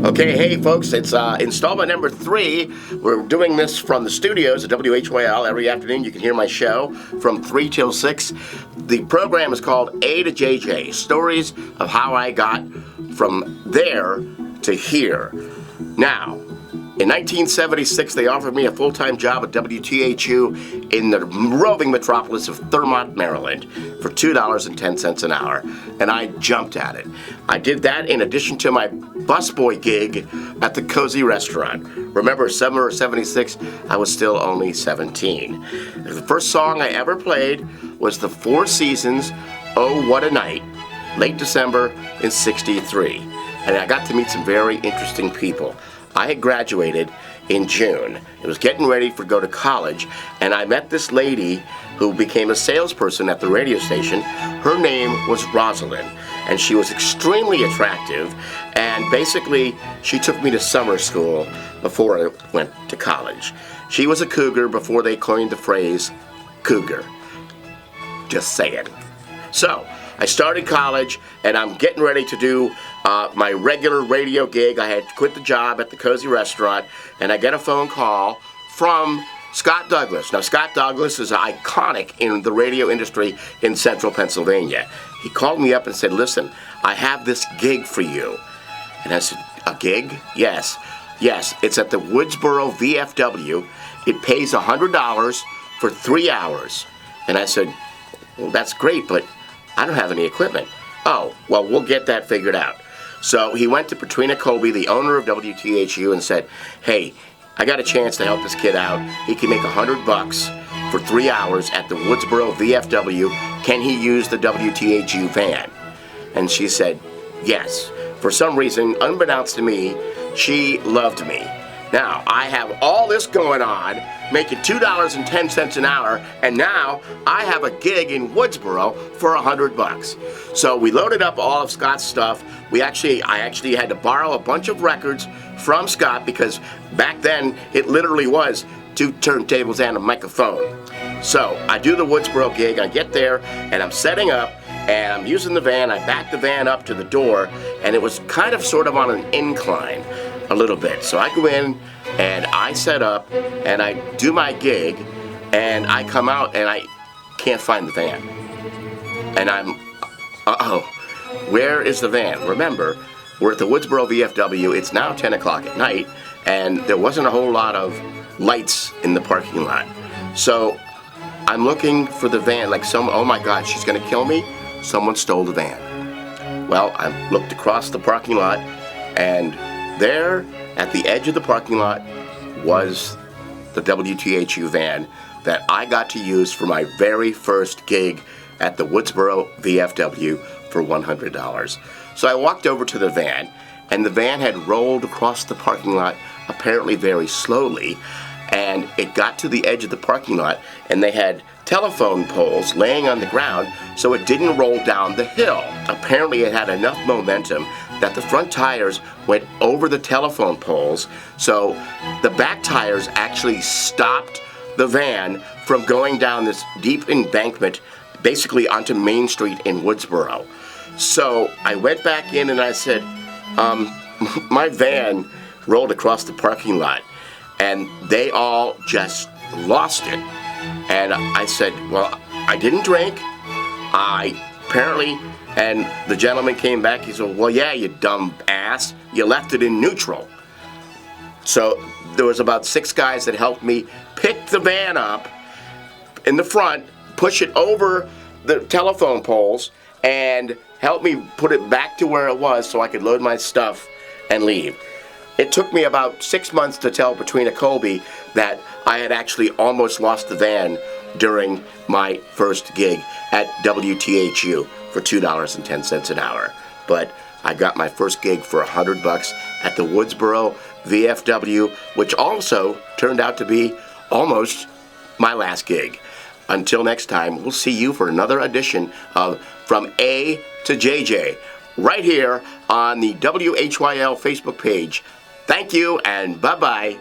Okay, hey folks, it's installment number 3. We're doing this from the studios at WHYL every afternoon. You can hear my show from 3 till 6. The program is called A to JJ, Stories of How I Got From There to Here. Now, in 1976, they offered me a full-time job at WTHU in the roving metropolis of Thurmont, Maryland for $2.10 an hour, and I jumped at it. I did that in addition to my busboy gig at the Cozy Restaurant. Remember, summer of 76, I was still only 17. The first song I ever played was the Four Seasons, Oh What a Night, late December in 63. And I got to meet some very interesting people. I had graduated in June. It was getting ready to go to college, and I met this lady who became a salesperson at the radio station. Her name was Rosalind, and she was extremely attractive, and basically she took me to summer school before I went to college. She was a cougar before they coined the phrase cougar. Just saying. So, I started college, and I'm getting ready to do my regular radio gig. I had quit the job at the Cozy Restaurant, and I get a phone call from Scott Douglas. Now, Scott Douglas is iconic in the radio industry in central Pennsylvania. He called me up and said, listen, I have this gig for you. And I said, a gig? Yes, it's at the Woodsboro VFW. It pays $100 for 3 hours. And I said, well, that's great, but I don't have any equipment. Oh, well, we'll get that figured out. So he went to Patrina Colby, the owner of WTHU, and said, hey, I got a chance to help this kid out. He can make $100 for 3 hours at the Woodsboro VFW. Can he use the WTHU van? And she said, yes. For some reason, unbeknownst to me, she loved me. Now, I have all this going on, making $2.10 an hour, and now I have a gig in Woodsboro for $100. So we loaded up all of Scott's stuff. I actually had to borrow a bunch of records from Scott because back then it literally was 2 turntables and a microphone. So I do the Woodsboro gig. I get there and I'm setting up and I'm using the van. I back the van up to the door, and it was kind of sort of on an incline a little bit. So I go in and I set up and I do my gig, and I come out and I can't find the van. And I'm, where is the van? Remember, we're at the Woodsboro VFW. It's now 10 o'clock at night, and there wasn't a whole lot of lights in the parking lot. So I'm looking for the van like oh my God, she's gonna kill me. Someone stole the van. Well, I looked across the parking lot, and there at the edge of the parking lot was the WTHU van that I got to use for my very first gig at the Woodsboro VFW for $100. So I walked over to the van, and the van had rolled across the parking lot apparently very slowly, and it got to the edge of the parking lot, and they had telephone poles laying on the ground so it didn't roll down the hill. Apparently it had enough momentum that the front tires went over the telephone poles, so the back tires actually stopped the van from going down this deep embankment basically onto Main Street in Woodsboro. So I went back in and I said, my van rolled across the parking lot, and they all just lost it. And I said, well, I didn't drink. And the gentleman came back. He said, well, yeah, you dumb ass. You left it in neutral. So there was about 6 guys that helped me pick the van up in the front, push it over the telephone poles, and help me put it back to where it was so I could load my stuff and leave. It took me about 6 months to tell Patrina Colby that I had actually almost lost the van during my first gig at WTHU for $2.10 an hour. But I got my first gig for $100 at the Woodsboro VFW, which also turned out to be almost my last gig. Until next time, we'll see you for another edition of From A to JJ, right here on the WHYL Facebook page. Thank you, and bye-bye.